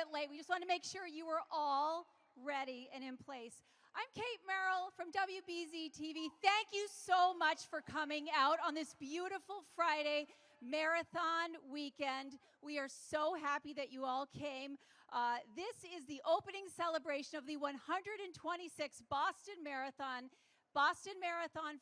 bit late. We just want to make sure you were all ready and in place. I'm Kate Merrill from WBZ TV. Thank you so much for coming out on this beautiful Friday marathon weekend. We are so happy that you all came. This is the opening celebration of the 126th Boston Marathon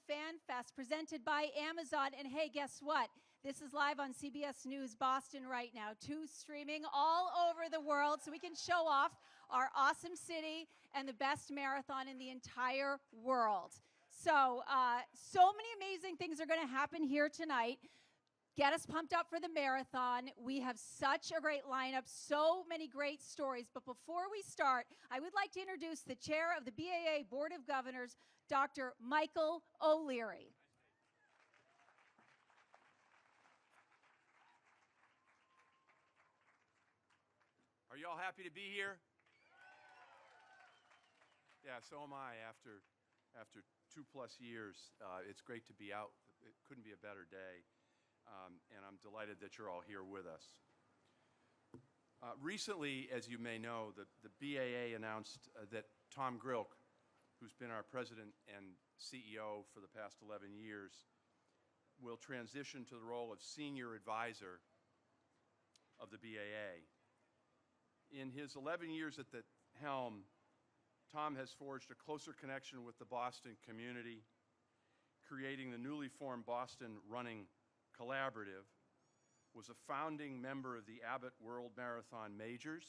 Fan Fest presented by Amazon. And hey, guess what? This is live on CBS News Boston right now, too, streaming all over the world so we can show off our awesome city and the best marathon in the entire world. So many amazing things are going to happen here tonight. Get us pumped up for the marathon. We have such a great lineup, so many great stories. But before we start, I would like to introduce the chair of the BAA Board of Governors, Dr. Michael O'Leary. Are you all happy to be here? Yeah, so am I. After 2+ years, it's great to be out. It couldn't be a better day, and I'm delighted that you're all here with us. Recently, as you may know, the BAA announced that Tom Grilk, who's been our president and CEO for the past 11 years, will transition to the role of senior advisor of the BAA. In his 11 years at the helm, Tom has forged a closer connection with the Boston community, creating the newly formed Boston Running Collaborative, was a founding member of the Abbott World Marathon Majors,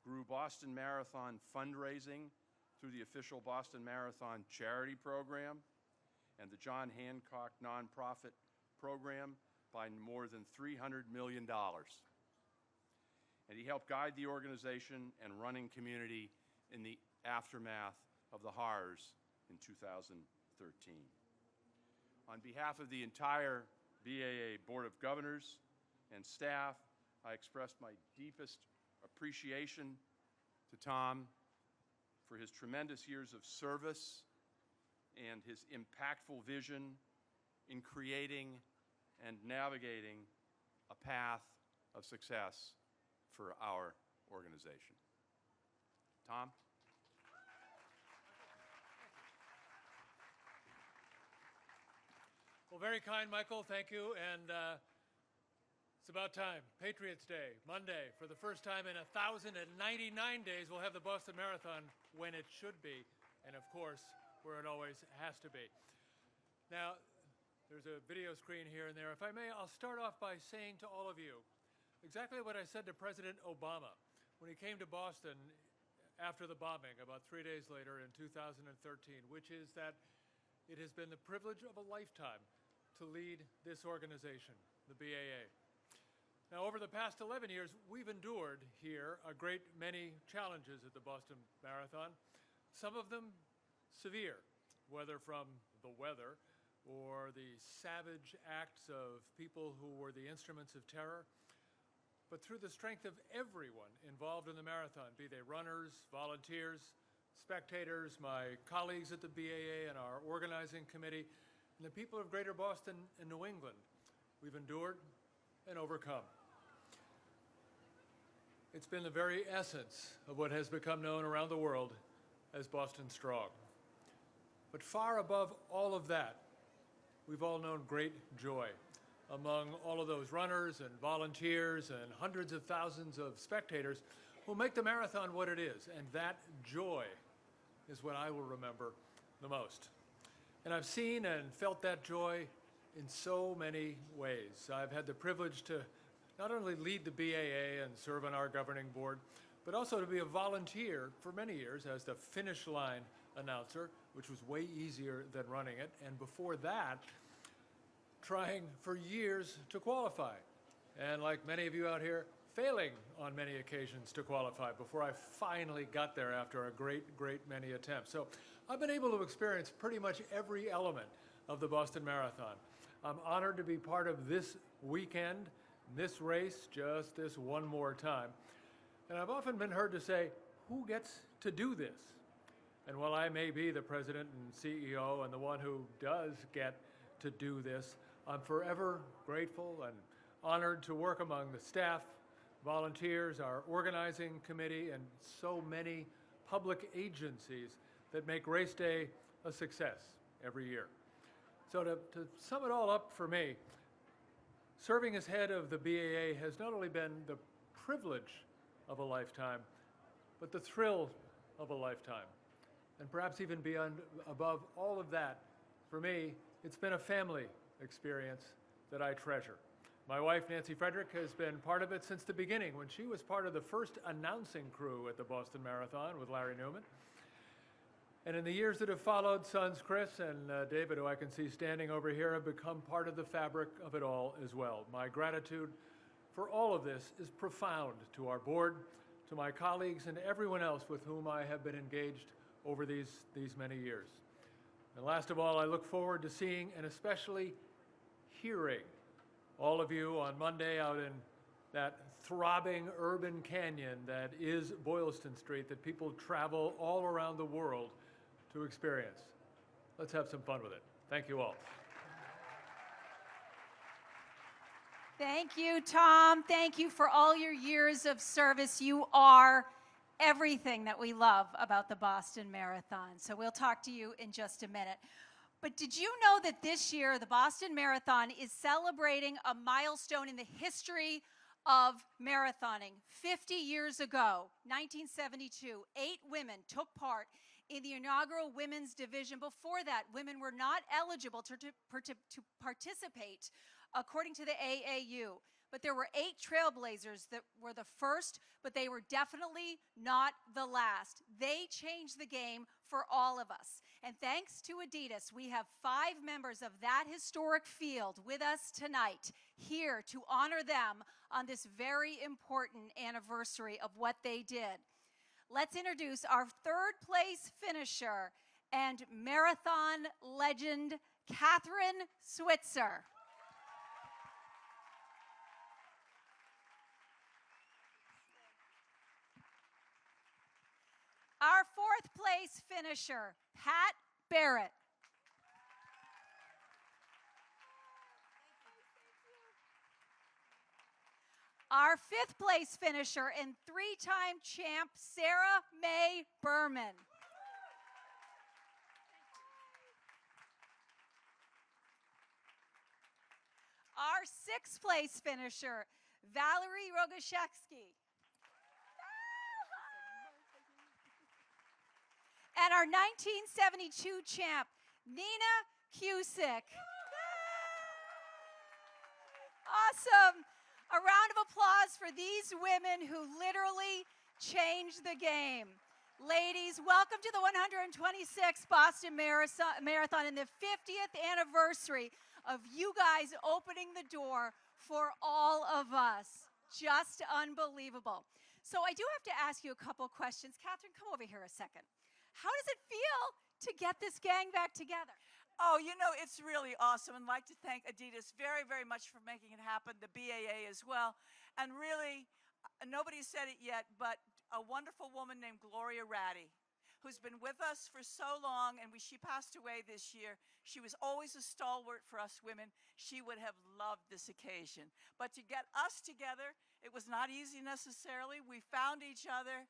grew Boston Marathon fundraising through the official Boston Marathon charity program and the John Hancock nonprofit program by more than $300 million. And he helped guide the organization and running community in the aftermath of the horrors in 2013. On behalf of the entire BAA Board of Governors and staff, I express my deepest appreciation to Tom for his tremendous years of service and his impactful vision in creating and navigating a path of success for our organization. Tom? Well, very kind, Michael. Thank you. And it's about time. Patriots Day, Monday. For the first time in 1,099 days, we'll have the Boston Marathon when it should be, and of course, where it always has to be. Now, there's a video screen here and there. If I may, I'll start off by saying to all of you exactly what I said to President Obama when he came to Boston after the bombing about 3 days later in 2013, which is that it has been the privilege of a lifetime to lead this organization, the BAA. Now, over the past 11 years, we've endured here a great many challenges at the Boston Marathon, some of them severe, whether from the weather or the savage acts of people who were the instruments of terror, but through the strength of everyone involved in the marathon, be they runners, volunteers, spectators, my colleagues at the BAA and our organizing committee, and the people of Greater Boston and New England, we've endured and overcome. It's been the very essence of what has become known around the world as Boston Strong. But far above all of that, we've all known great joy among all of those runners and volunteers and hundreds of thousands of spectators who make the marathon what it is. And that joy is what I will remember the most. And I've seen and felt that joy in so many ways. I've had the privilege to not only lead the BAA and serve on our governing board, but also to be a volunteer for many years as the finish line announcer, which was way easier than running it. And before that, trying for years to qualify. And like many of you out here, failing on many occasions to qualify before I finally got there after a great many attempts. So I've been able to experience pretty much every element of the Boston Marathon. I'm honored to be part of this weekend, this race, just this one more time. And I've often been heard to say, who gets to do this? And while I may be the president and CEO and the one who does get to do this, I'm forever grateful and honored to work among the staff, volunteers, our organizing committee, and so many public agencies that make Race Day a success every year. So to sum it all up for me, serving as head of the BAA has not only been the privilege of a lifetime, but the thrill of a lifetime. And perhaps even above all of that, for me, it's been a family experience that I treasure. My wife, Nancy Frederick, has been part of it since the beginning, when she was part of the first announcing crew at the Boston Marathon with Larry Newman. And in the years that have followed, sons Chris and David, who I can see standing over here, have become part of the fabric of it all as well. My gratitude for all of this is profound, to our board, to my colleagues, and everyone else with whom I have been engaged over these many years. And last of all, I look forward to seeing and especially hearing all of you on Monday out in that throbbing urban canyon that is Boylston Street, that people travel all around the world to experience. Let's have some fun with it. Thank you all. Thank you, Tom. Thank you for all your years of service. You are everything that we love about the Boston Marathon. So we'll talk to you in just a minute. But did you know that this year the Boston Marathon is celebrating a milestone in the history of marathoning? 50 years ago, 1972, 8 women took part in the inaugural women's division. Before that, women were not eligible to participate according to the AAU. But there were 8 trailblazers that were the first, but they were definitely not the last. They changed the game for all of us. And thanks to Adidas, we have 5 members of that historic field with us tonight, here to honor them on this very important anniversary of what they did. Let's introduce our 3rd place finisher and marathon legend, Catherine Switzer. Our 4th place finisher, Pat Barrett. Our 5th place finisher and 3-time champ, Sarah Mae Berman. Our 6th place finisher, Valerie Rogashevsky. And our 1972 champ, Nina Cusick. Awesome. A round of applause for these women who literally changed the game. Ladies, welcome to the 126th Boston Marathon and the 50th anniversary of you guys opening the door for all of us. Just unbelievable. So I do have to ask you a couple questions. Catherine, come over here a second. How does it feel to get this gang back together? Oh, you know, it's really awesome, and I'd like to thank Adidas very, very much for making it happen, the BAA as well. And really, nobody said it yet, but a wonderful woman named Gloria Ratty, who's been with us for so long, and she passed away this year. She was always a stalwart for us women. She would have loved this occasion. But to get us together, it was not easy necessarily. We found each other.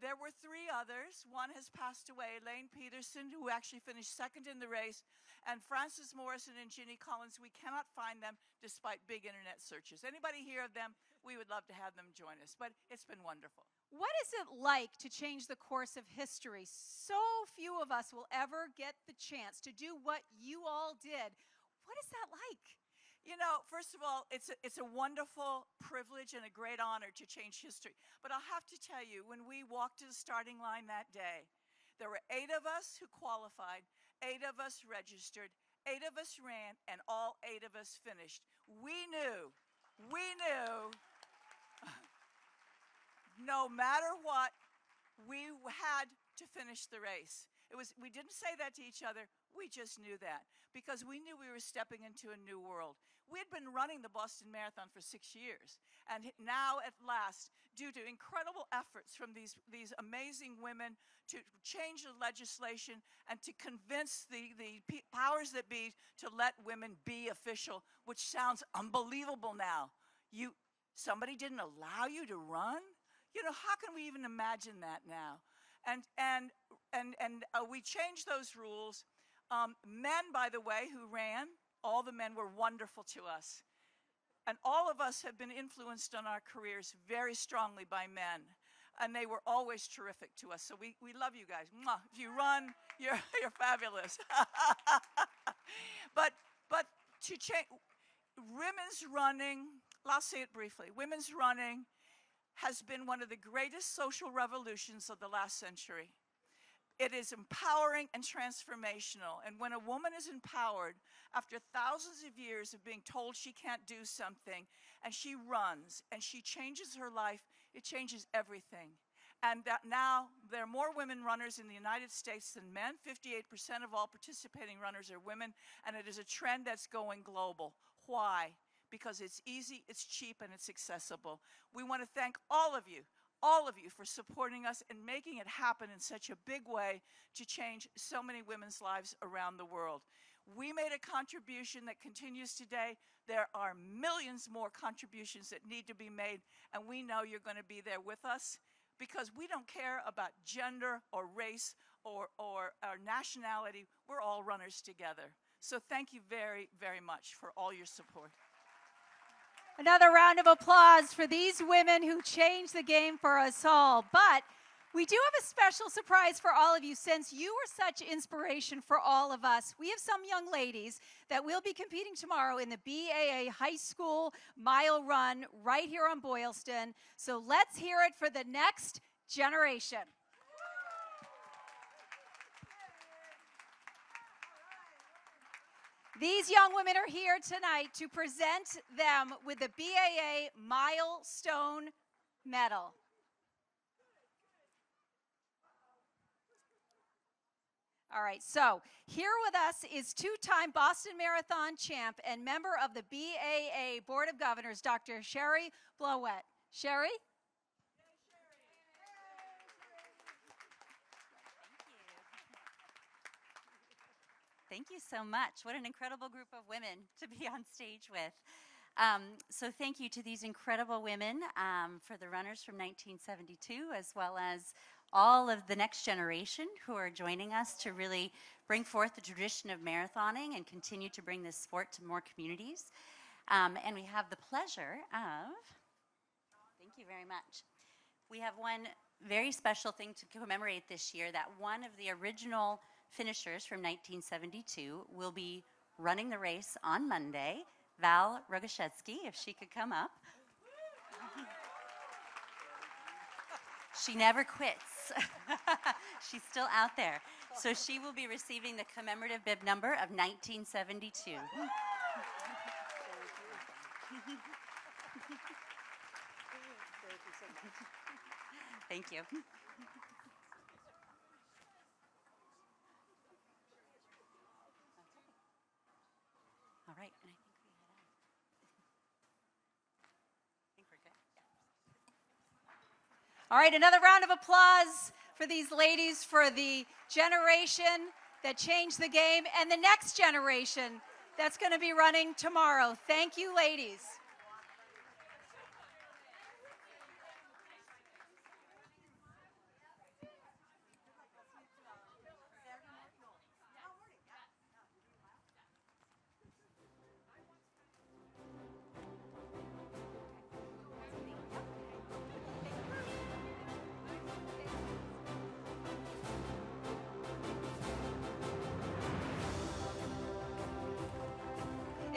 There were 3 others. One has passed away, Elaine Peterson, who actually finished 2nd in the race, and Frances Morrison and Ginny Collins. We cannot find them despite big internet searches. Anybody hear of them? We would love to have them join us, but it's been wonderful. What is it like to change the course of history? So few of us will ever get the chance to do what you all did. What is that like? You know, first of all, it's a wonderful privilege and a great honor to change history. But I'll have to tell you, when we walked to the starting line that day, there were 8 of us who qualified, 8 of us registered, 8 of us ran, and all 8 of us finished. We knew, no matter what, we had to finish the race. We didn't say that to each other. We just knew that because we knew we were stepping into a new world. We had been running the Boston Marathon for 6 years, and now at last, due to incredible efforts from these amazing women to change the legislation and to convince the powers that be to let women be official, which sounds unbelievable now. Somebody didn't allow you to run? You know, how can we even imagine that now? We changed those rules. Men, by the way, who ran, all the men were wonderful to us. And all of us have been influenced on our careers very strongly by men. And they were always terrific to us. So we love you guys. Mwah. If you run, you're fabulous. but to change, women's running, I'll say it briefly. Women's running has been one of the greatest social revolutions of the last century. It is empowering and transformational. And when a woman is empowered, after thousands of years of being told she can't do something, and she runs, and she changes her life, it changes everything. And that now there are more women runners in the United States than men. 58% of all participating runners are women, and it is a trend that's going global. Why? Because it's easy, it's cheap, and it's accessible. We want to thank all of you for supporting us and making it happen in such a big way to change so many women's lives around the world. We made a contribution that continues today. There are millions more contributions that need to be made, and we know you're going to be there with us because we don't care about gender or race or our nationality. We're all runners together. So thank you very, very much for all your support. Another round of applause for these women who changed the game for us all. But we do have a special surprise for all of you. Since you were such inspiration for all of us, we have some young ladies that will be competing tomorrow in the BAA High School Mile Run right here on Boylston. So let's hear it for the next generation. These young women are here tonight to present them with the BAA Milestone Medal. All right, so here with us is two-time Boston Marathon champ and member of the BAA Board of Governors, Dr. Sherry Blowett. Sherry? Thank you so much. What an incredible group of women to be on stage with. So thank you to these incredible women for the runners from 1972, as well as all of the next generation who are joining us to really bring forth the tradition of marathoning and continue to bring this sport to more communities. And we have the pleasure of, thank you very much. We have one very special thing to commemorate this year, that one of the original finishers from 1972 will be running the race on Monday. Val Rogaszewski, if she could come up. She never quits. She's still out there. So she will be receiving the commemorative bib number of 1972. Thank you. All right, and I think we're good. Yeah. All right, another round of applause for these ladies, for the generation that changed the game and the next generation that's going to be running tomorrow. Thank you, ladies.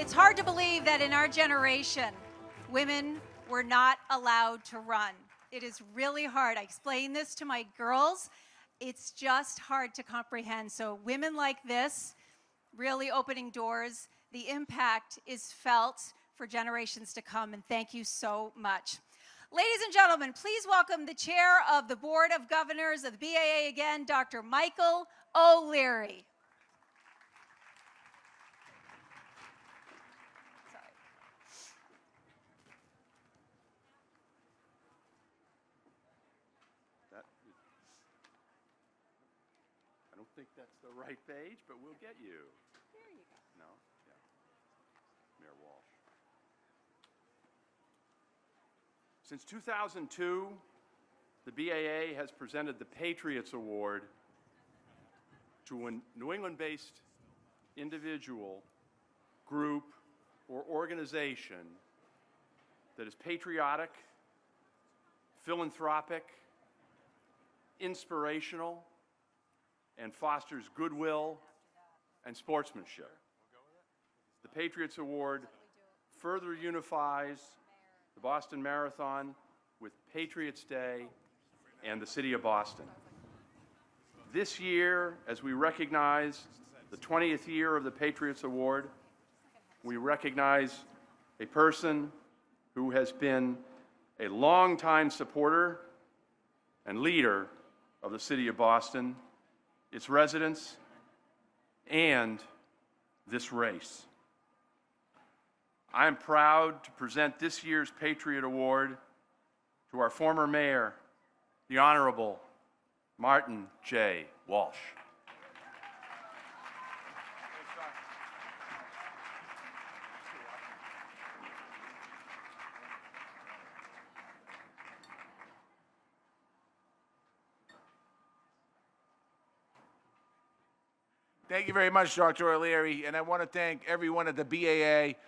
It's hard to believe that in our generation, women were not allowed to run. It is really hard. I explain this to my girls. It's just hard to comprehend. So women like this, really opening doors, the impact is felt for generations to come, and thank you so much. Ladies and gentlemen, please welcome the chair of the Board of Governors of the BAA again, Dr. Michael O'Leary. I don't think that's the right page, but we'll get you. There you go. No? Yeah. Mayor Walsh. Since 2002, the BAA has presented the Patriots Award to a New England-based individual, group, or organization that is patriotic, philanthropic, inspirational, and fosters goodwill and sportsmanship. The Patriots Award further unifies the Boston Marathon with Patriots Day and the City of Boston. This year, as we recognize the 20th year of the Patriots Award, we recognize a person who has been a longtime supporter and leader of the City of Boston, its residents, and this race. I am proud to present this year's Patriot Award to our former mayor, the Honorable Martin J. Walsh. Thank you very much, Dr. O'Leary, and I want to thank everyone at the BAA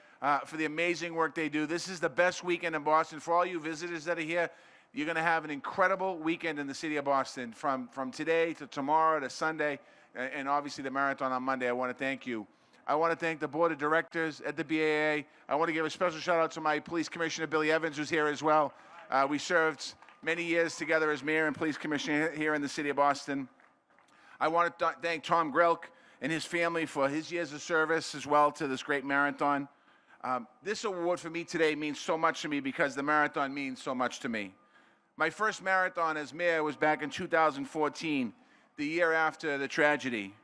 for the amazing work they do. This is the best weekend in Boston. For all you visitors that are here, you're going to have an incredible weekend in the city of Boston from today to tomorrow to Sunday, and obviously the marathon on Monday. I want to thank you. I want to thank the board of directors at the BAA. I want to give a special shout out to my police commissioner, Billy Evans, who's here as well. We served many years together as mayor and police commissioner here in the city of Boston. I want to thank Tom Grilk and his family for his years of service as well to this great marathon. This award for me today means so much to me because the marathon means so much to me. My first marathon as mayor was back in 2014, the year after the tragedy.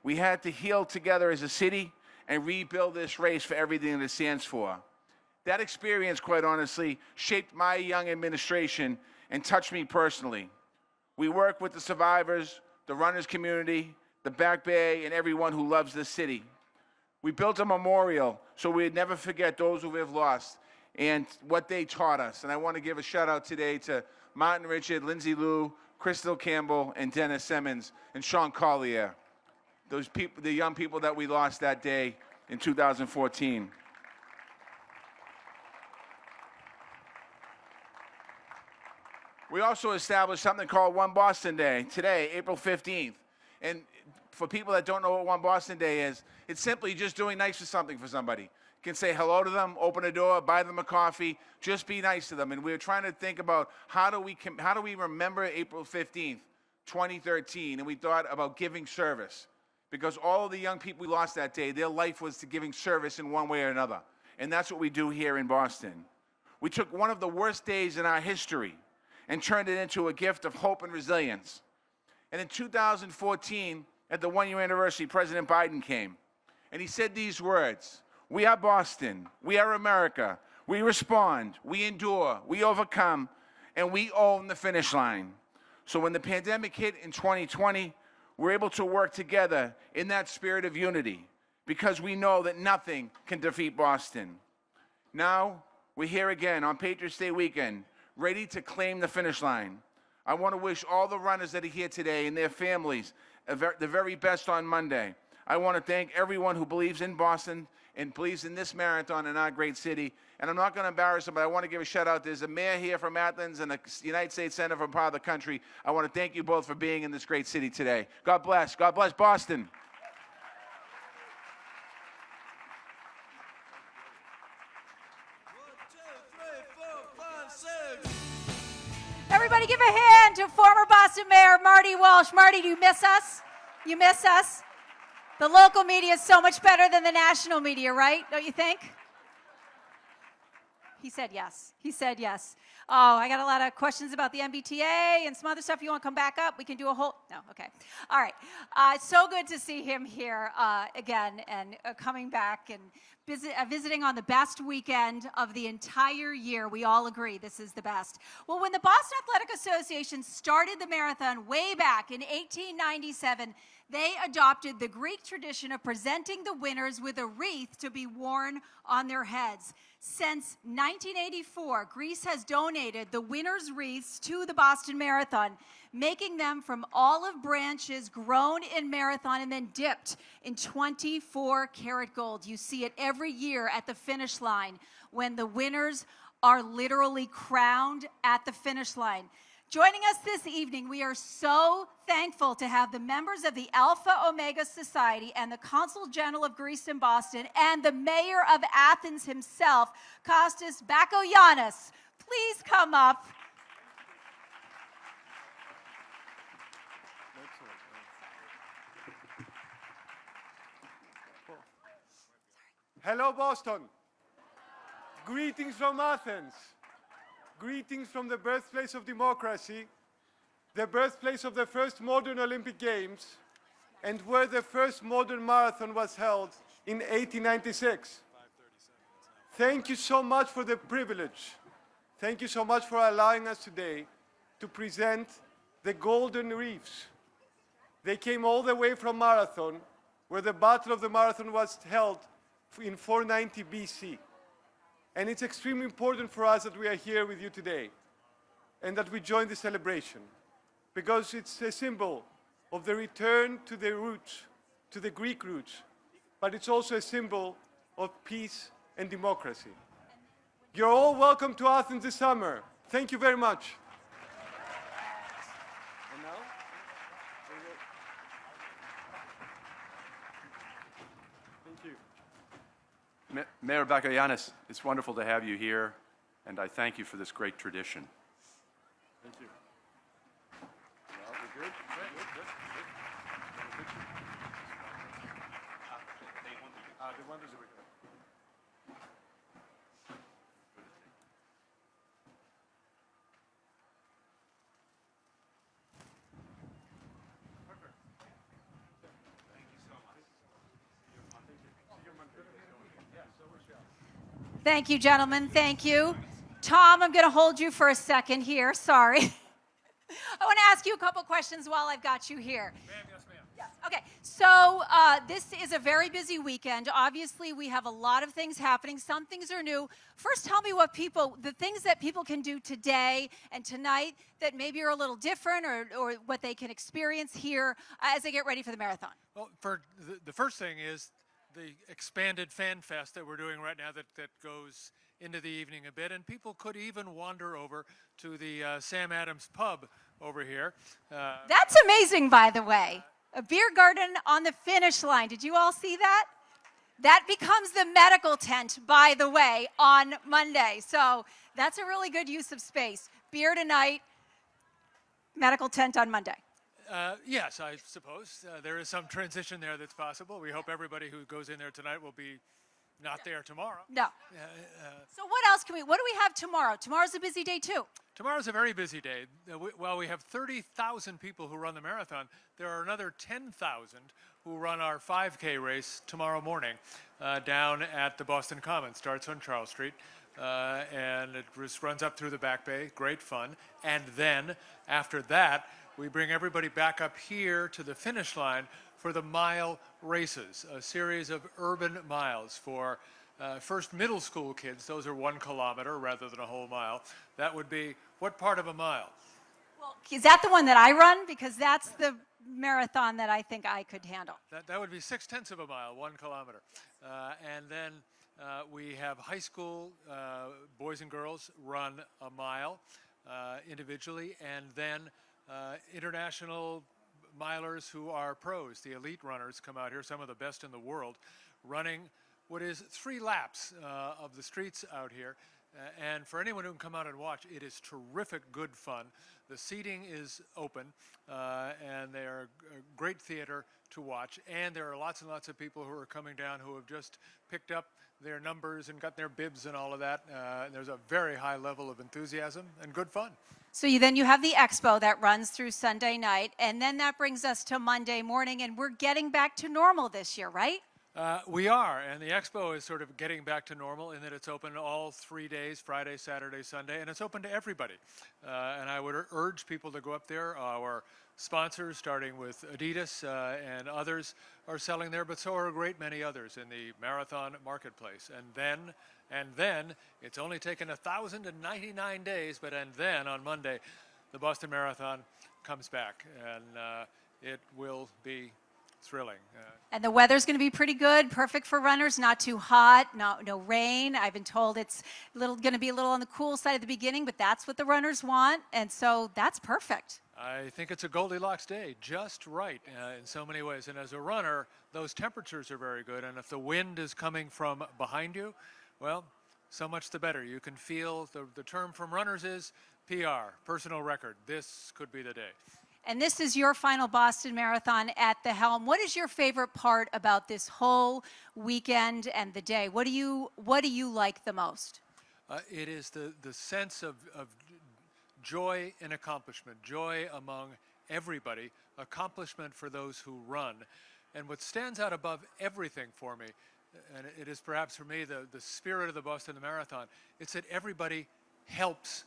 We had to heal together as a city and rebuild this race for everything that it stands for. That experience, quite honestly, shaped my young administration and touched me personally. We work with the survivors, the runners community, the Back Bay, and everyone who loves this city. We built a memorial so we'd never forget those who we have lost and what they taught us. And I want to give a shout out today to Martin Richard, Lindsay Liu, Crystal Campbell, and Dennis Simmons, and Sean Collier. Those people, the young people that we lost that day in 2014. We also established something called One Boston Day today, April 15th. And for people that don't know what One Boston Day is, it's simply just doing nice for something for somebody. You can say hello to them, open a door, buy them a coffee, just be nice to them. And we were trying to think about how do we remember April 15th, 2013, and we thought about giving service. Because all of the young people we lost that day, their life was to giving service in one way or another. And that's what we do here in Boston. We took one of the worst days in our history and turned it into a gift of hope and resilience. And in 2014, at the one-year anniversary, President Biden came, and he said these words: "We are Boston, we are America, we respond, we endure, we overcome, and we own the finish line." So when the pandemic hit in 2020, we're able to work together in that spirit of unity because we know that nothing can defeat Boston. Now, we're here again on Patriots Day weekend, ready to claim the finish line. I want to wish all the runners that are here today and their families the very best on Monday. I want to thank everyone who believes in Boston and believes in this marathon in our great city. And I'm not going to embarrass them, but I want to give a shout out. There's a mayor here from Athens and a United States Senator from part of the country. I want to thank you both for being in this great city today. God bless. God bless Boston. Everybody give a hand to former Boston Mayor Marty Walsh. Marty, do you miss us? You miss us? The local media is so much better than the national media, right? Don't you think? He said yes. He said yes. Oh, I got a lot of questions about the MBTA and some other stuff. You want to come back up? We can do a whole... No, okay. All right. So good to see him here again and coming back and visiting on the best weekend of the entire year. We all agree this is the best. Well, when the Boston Athletic Association started the marathon way back in 1897, they adopted the Greek tradition of presenting the winners with a wreath to be worn on their heads. Since 1984, Greece has donated the winner's wreaths to the Boston Marathon, making them from olive branches grown in Marathon and then dipped in 24-karat gold. You see it every year at the finish line when the winners are literally crowned at the finish line. Joining us this evening, we are so thankful to have the members of the Alpha Omega Society and the Consul General of Greece in Boston and the Mayor of Athens himself, Kostas Bakoyannis. Please come up. Hello, Boston. Greetings from Athens. Greetings from the birthplace of democracy, the birthplace of the first modern Olympic Games, and where the first modern marathon was held in 1896. Thank you so much for the privilege. Thank you so much for allowing us today to present the Golden Reefs. They came all the way from Marathon, where the Battle of the Marathon was held in 490 BC. And it's extremely important for us that we are here with you today and that we join the celebration because it's a symbol of the return to the roots, to the Greek roots, but it's also a symbol of peace and democracy. You're all welcome to Athens this summer. Thank you very much. And now? Thank you. Mayor Bakoyannis, it's wonderful to have you here, and I thank you for this great tradition. Thank you. Well, we're good? Good. The wonders of it. Thank you, gentlemen. Thank you. Tom, I'm going to hold you for a second here. Sorry. I want to ask you a couple questions while I've got you here. Ma'am, yes, ma'am. Yes. Okay. So this is a very busy weekend. Obviously, we have a lot of things happening. Some things are new. First, tell me the things that people can do today and tonight that maybe are a little different or what they can experience here as they get ready for the marathon. Well, for the first thing is the expanded fan fest that we're doing right now that goes into the evening a bit, and people could even wander over to the Sam Adams pub over here. That's amazing, by the way. A beer garden on the finish line. Did you all see that? That becomes the medical tent, by the way, on Monday. So that's a really good use of space. Beer tonight, medical tent on Monday. Yes, I suppose. There is some transition there that's possible. We hope everybody who goes in there tonight will be not there tomorrow. No. So what else what do we have tomorrow? Tomorrow's a busy day too. Tomorrow's a very busy day. While we have 30,000 people who run the marathon, there are another 10,000 who run our 5K race tomorrow morning down at the Boston Commons. Starts on Charles Street. And it just runs up through the Back Bay. Great fun. And then after that, we bring everybody back up here to the finish line for the mile races, a series of urban miles for first middle school kids. Those are 1 kilometer rather than a whole mile. That would be what part of a mile? Well, is that the one that I run? Because that's the marathon that I think I could handle. That would be 0.6 of a mile, 1 kilometer. And then we have high school boys and girls run a mile individually, and then international milers who are pros, the elite runners, come out here, some of the best in the world, running what is 3 laps of the streets out here. And for anyone who can come out and watch, it is terrific, good fun. The seating is open, and they are great theater to watch. And there are lots and lots of people who are coming down who have just picked up their numbers and got their bibs and all of that. There's a very high level of enthusiasm and good fun. So then you have the expo that runs through Sunday night, and then that brings us to Monday morning, and we're getting back to normal this year, right? We are, and the expo is sort of getting back to normal in that it's open all 3 days, Friday, Saturday, Sunday, and it's open to everybody. And I would urge people to go up there. Our sponsors, starting with Adidas and others, are selling there, but so are a great many others in the marathon marketplace. And then And then, it's only taken 1,099 days, and then on Monday, the Boston Marathon comes back, and it will be thrilling. And the weather's going to be pretty good, perfect for runners, not too hot, no rain. I've been told it's going to be a little on the cool side at the beginning, but that's what the runners want, and so that's perfect. I think it's a Goldilocks day, just right in so many ways. And as a runner, those temperatures are very good, and if the wind is coming from behind you, well, so much the better. You can feel, the term from runners is PR, personal record. This could be the day. And this is your final Boston Marathon at the helm. What is your favorite part about this whole weekend and the day? What do you like the most? It is the sense of joy and accomplishment, joy among everybody, accomplishment for those who run. And what stands out above everything for me, and it is perhaps for me the spirit of the Boston Marathon, it's that everybody helps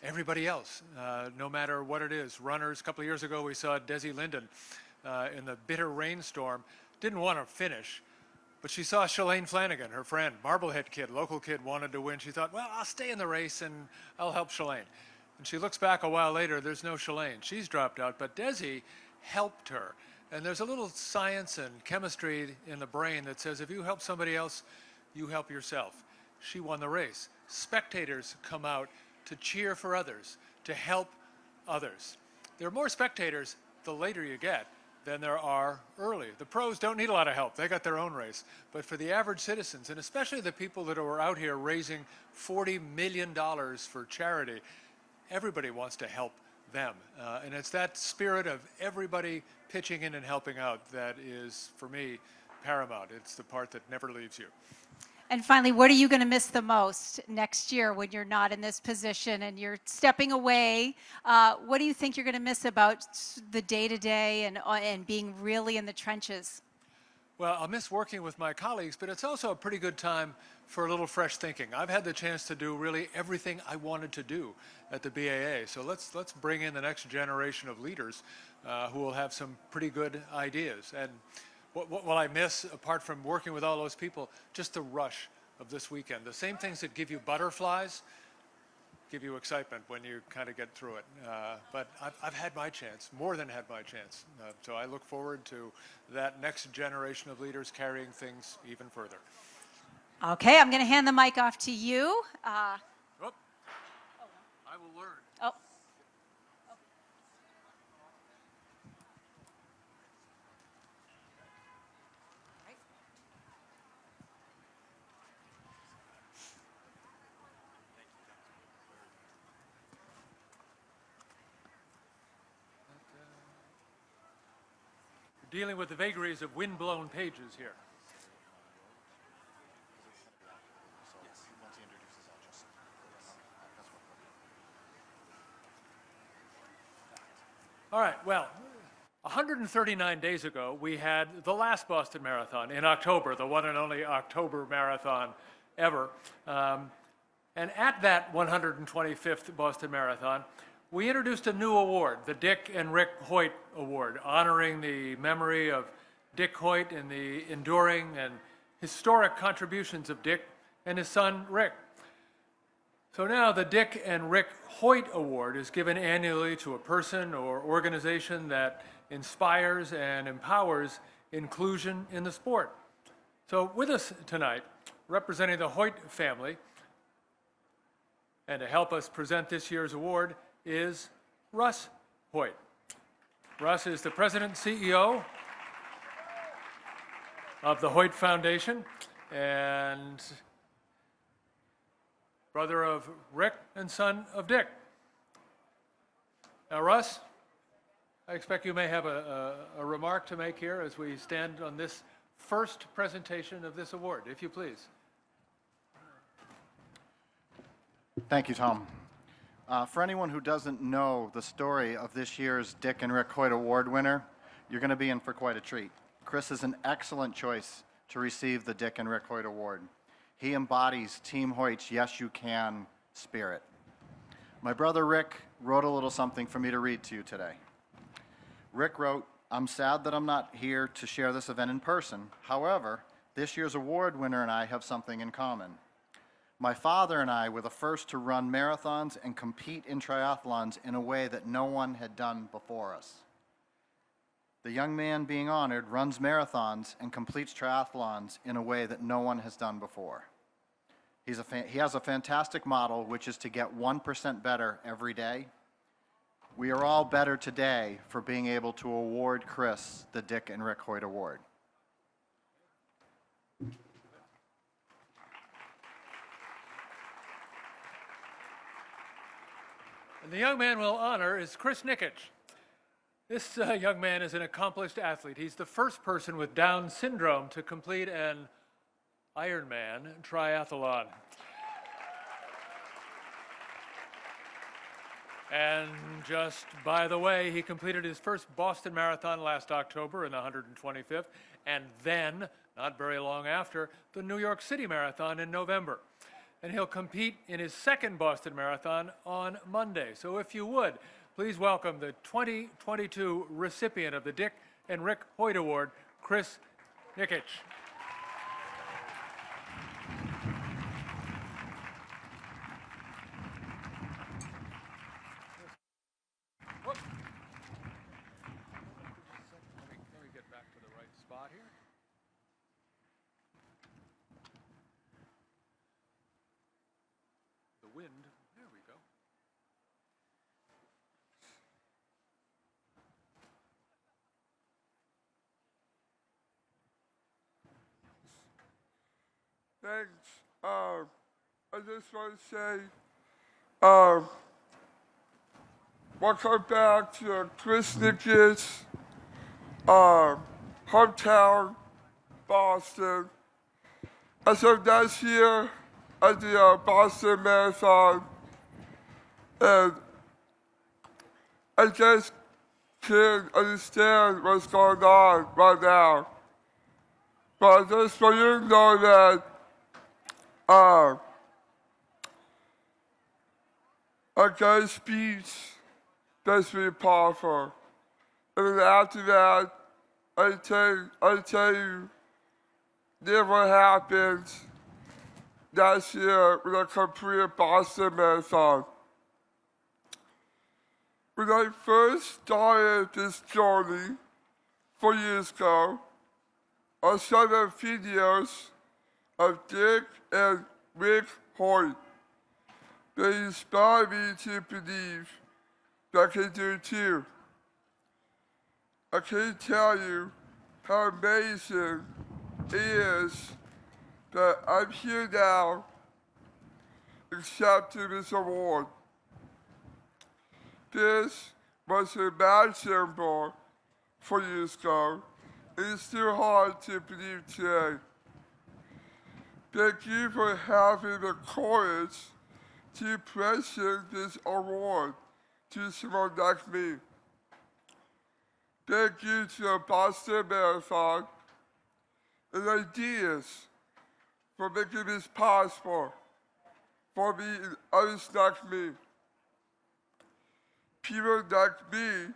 everybody else, no matter what it is. Runners, a couple of years ago we saw Desi Linden in the bitter rainstorm, didn't want to finish, but she saw Shalane Flanagan, her friend, Marblehead kid, local kid, wanted to win. She thought, well, I'll stay in the race and I'll help Shalane. And she looks back a while later, there's no Shalane. She's dropped out, but Desi helped her. And there's a little science and chemistry in the brain that says if you help somebody else, you help yourself. She won the race. Spectators come out to cheer for others, to help others. There are more spectators the later you get than there are early. The pros don't need a lot of help. They got their own race. But for the average citizens, and especially the people that are out here raising $40 million for charity, everybody wants to help them. And it's that spirit of everybody pitching in and helping out that is, for me, paramount. It's the part that never leaves you. And finally, what are you going to miss the most next year when you're not in this position and you're stepping away? What do you think you're going to miss about the day-to-day and being really in the trenches? Well, I'll miss working with my colleagues, but it's also a pretty good time for a little fresh thinking. I've had the chance to do really everything I wanted to do at the BAA. So let's bring in the next generation of leaders who will have some pretty good ideas. And what will I miss, apart from working with all those people? Just the rush of this weekend. The same things that give you butterflies give you excitement when you kind of get through it. But I've had my chance, more than had my chance. So I look forward to that next generation of leaders carrying things even further. Okay, I'm going to hand the mic off to you. I will learn. Oh. Dealing with the vagaries of wind-blown pages here. All right, well, 139 days ago, we had the last Boston Marathon in October, the one and only October marathon ever. And at that 125th Boston Marathon, we introduced a new award, the Dick and Rick Hoyt Award, honoring the memory of Dick Hoyt and the enduring and historic contributions of Dick and his son, Rick. So now the Dick and Rick Hoyt Award is given annually to a person or organization that inspires and empowers inclusion in the sport. So with us tonight, representing the Hoyt family, and to help us present this year's award is Russ Hoyt. Russ is the president and CEO of the Hoyt Foundation and brother of Rick and son of Dick. Now, Russ, I expect you may have a remark to make here as we stand on this first presentation of this award, if you please. Thank you, Tom. For anyone who doesn't know the story of this year's Dick and Rick Hoyt Award winner, you're going to be in for quite a treat. Chris is an excellent choice to receive the Dick and Rick Hoyt Award. He embodies Team Hoyt's Yes You Can spirit. My brother Rick wrote a little something for me to read to you today. Rick wrote, "I'm sad that I'm not here to share this event in person. However, this year's award winner and I have something in common. My father and I were the first to run marathons and compete in triathlons in a way that no one had done before us. The young man being honored runs marathons and completes triathlons in a way that no one has done before. He has a fantastic model, which is to get 1% better every day. We are all better today for being able to award Chris the Dick and Rick Hoyt Award. And the young man we'll honor is Chris Nikic. This young man is an accomplished athlete. He's the first person with Down syndrome to complete an Ironman triathlon. And just by the way, he completed his first Boston Marathon last October in the 125th, and then, not very long after, the New York City Marathon in November. And he'll compete in his second Boston Marathon on Monday. So if you would, please welcome the 2022 recipient of the Dick and Rick Hoyt Award, Chris Nikic. Let me get back to the right spot here. The wind, there we go. Thanks. I just want to say, welcome back to Chris Nikic, hometown, Boston. As of last year, I did a Boston Marathon, and I just can't understand what's going on right now. But I just want you to know that I got a speech that's really powerful. And then after that, I tell you, never happened last year when I completed Boston Marathon. When I first started this journey 4 years ago, I saw the videos of Dick and Rick Hoyt. They inspired me to believe that I can do it too. I can't tell you how amazing it is that I'm here now accepting this award. This was imaginable 4 years ago. It's still hard to believe today. Thank you for having the courage to present this award to someone like me. Thank you to the Boston Marathon and Ideas for making this possible for me and others like me. People like me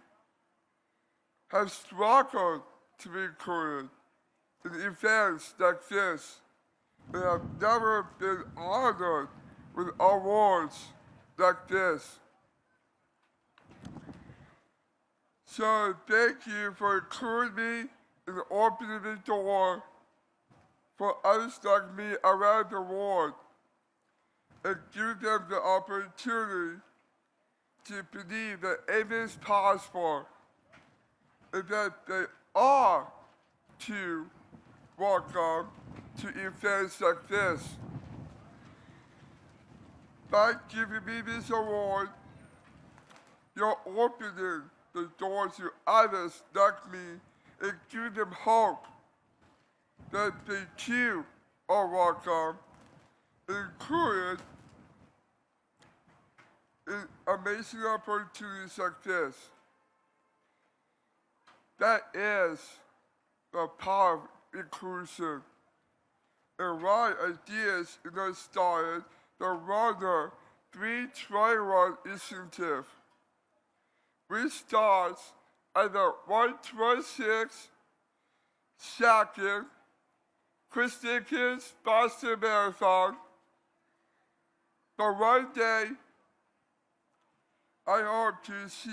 have struggled to be included in events like this and have never been honored with awards like this. So thank you for including me and opening the door for others like me around the world and giving them the opportunity to believe that anything is possible and that they are to welcome to events like this. By giving me this award, you're opening the doors to others like me and giving them hope that they too are welcome and included in amazing opportunities like this. That is the power of inclusion. And my ideas and I started the Runner 321 initiative, which starts at the 126 second Chris Nikic Boston Marathon But one day, I hope to see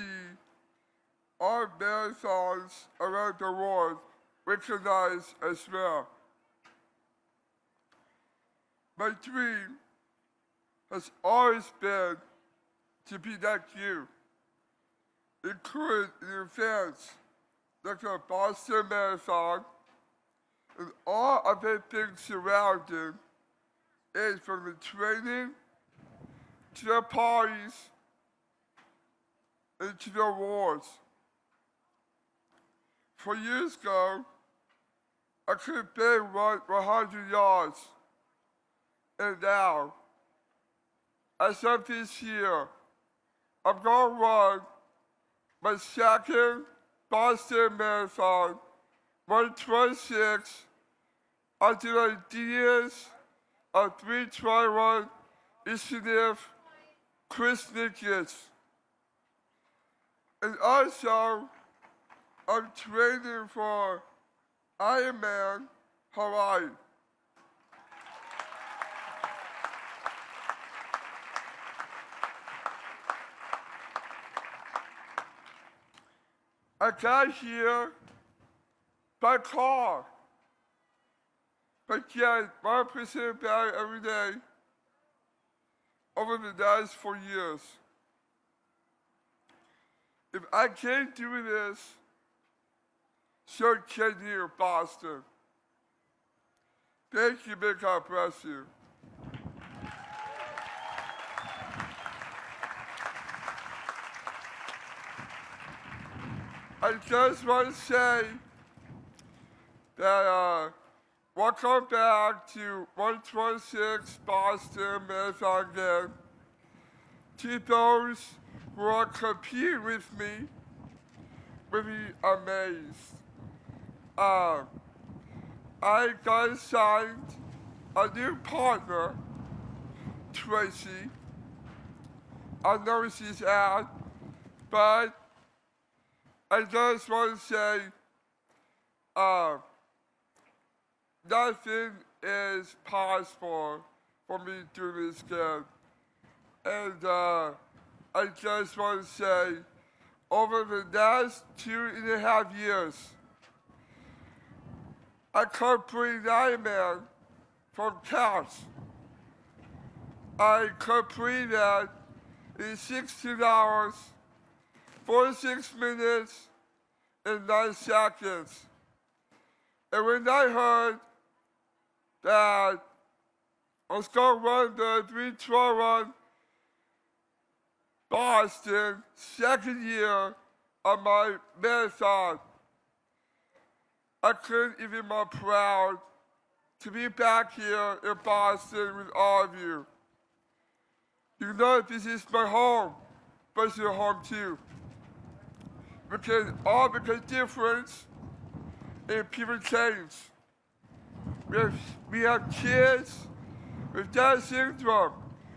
all marathons around the world recognized as well. My dream has always been to be like you, including in events like the Boston Marathon and all of the things surrounding it, from the training to the parties and to the awards. 4 years ago, I could barely run 100 yards. And now, as of this year, I'm going to run my second Boston Marathon, 1:26, under the ideas of 321 Initiative Chris Nickens. And also, I'm training for Ironman Hawaii. I got here by car, but yet 1% better every day over the last 4 years. If I can't do this, so can you, Boston. Thank you, may God bless you. I just want to say that welcome back to 1:26 Boston Marathon again. To those who are competing with me, will be amazed. I got assigned a new partner, Tracy. I know she's at, but I just want to say, nothing is possible for me to do this again. And I just want to say, over the last 2.5 years, I completed Ironman from couch. I completed that in 16 hours, 46 minutes, and 9 seconds. And when I heard that I was going to run the 3:12 Boston, second year of my marathon, I couldn't even be more proud to be back here in Boston with all of you. You know this is my home, but it's your home too. We can all make a difference in people change. We have kids with Down syndrome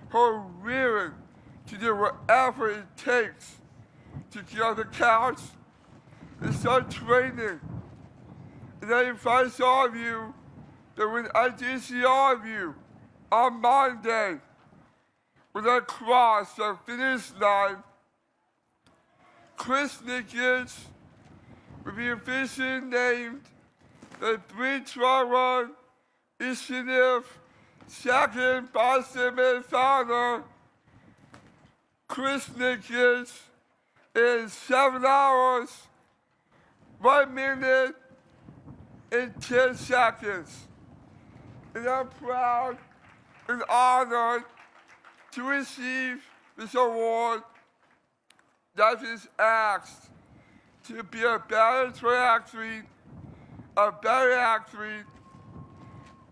who are willing to do whatever it takes to get on the couch and start training. And I invite all of you that when I do see all of you on Monday, when I cross the finish line, Chris Nickens will be officially named the 3:12 Initiative second Boston Marathoner. Chris Nickens in 7 hours, 1 minute, and 10 seconds. And I'm proud and honored to receive this award that is asked to be a better triathlete, a better athlete,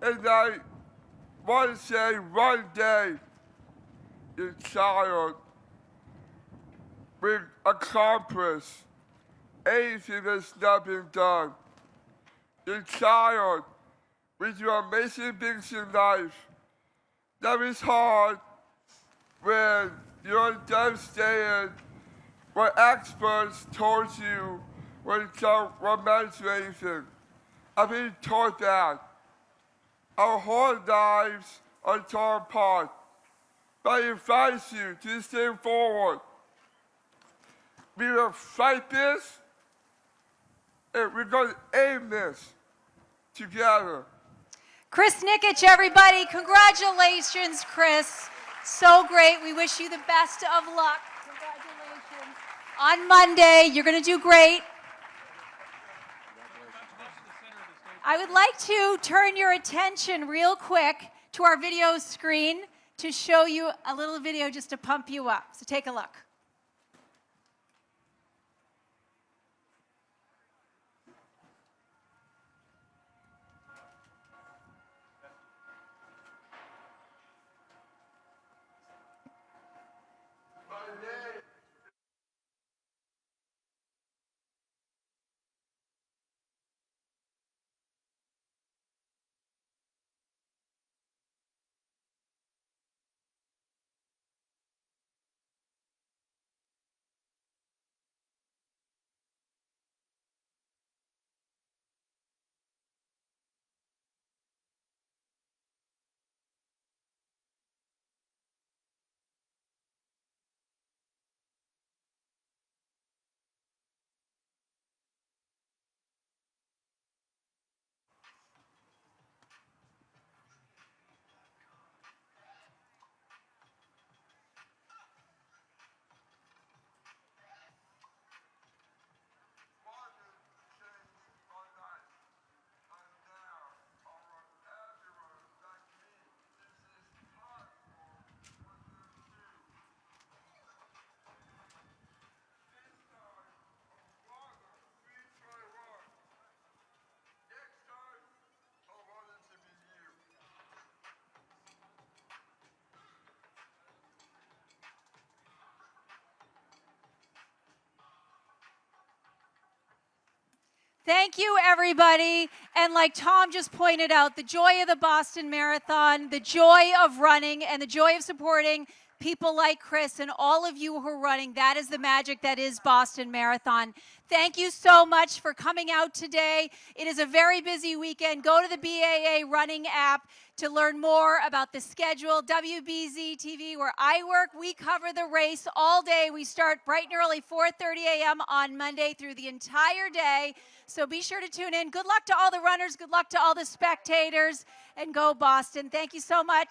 and I want to say one day, your child will accomplish anything that's not been done. Your child will do amazing things in life. That is hard when you're devastated what experts told you when it comes to romance or anything. I've been taught that. Our whole lives are torn apart. but I invite you to stay forward. We will fight this, and we're going to aim this together. Chris Nikich, everybody. Congratulations, Chris. So great. We wish you the best of luck. Congratulations. On Monday, you're going to do great. I would like to turn your attention real quick to our video screen to show you a little video just to pump you up. So take a look. Thank you, everybody. And like Tom just pointed out, the joy of the Boston Marathon, the joy of running, and the joy of supporting people like Chris and all of you who are running, that is the magic that is Boston Marathon. Thank you so much for coming out today. It is a very busy weekend. Go to the BAA running app to learn more about the schedule. WBZ TV, where I work, we cover the race all day. We start bright and early, 4:30 a.m. on Monday through the entire day. So be sure to tune in. Good luck to all the runners. Good luck to all the spectators. And go Boston. Thank you so much.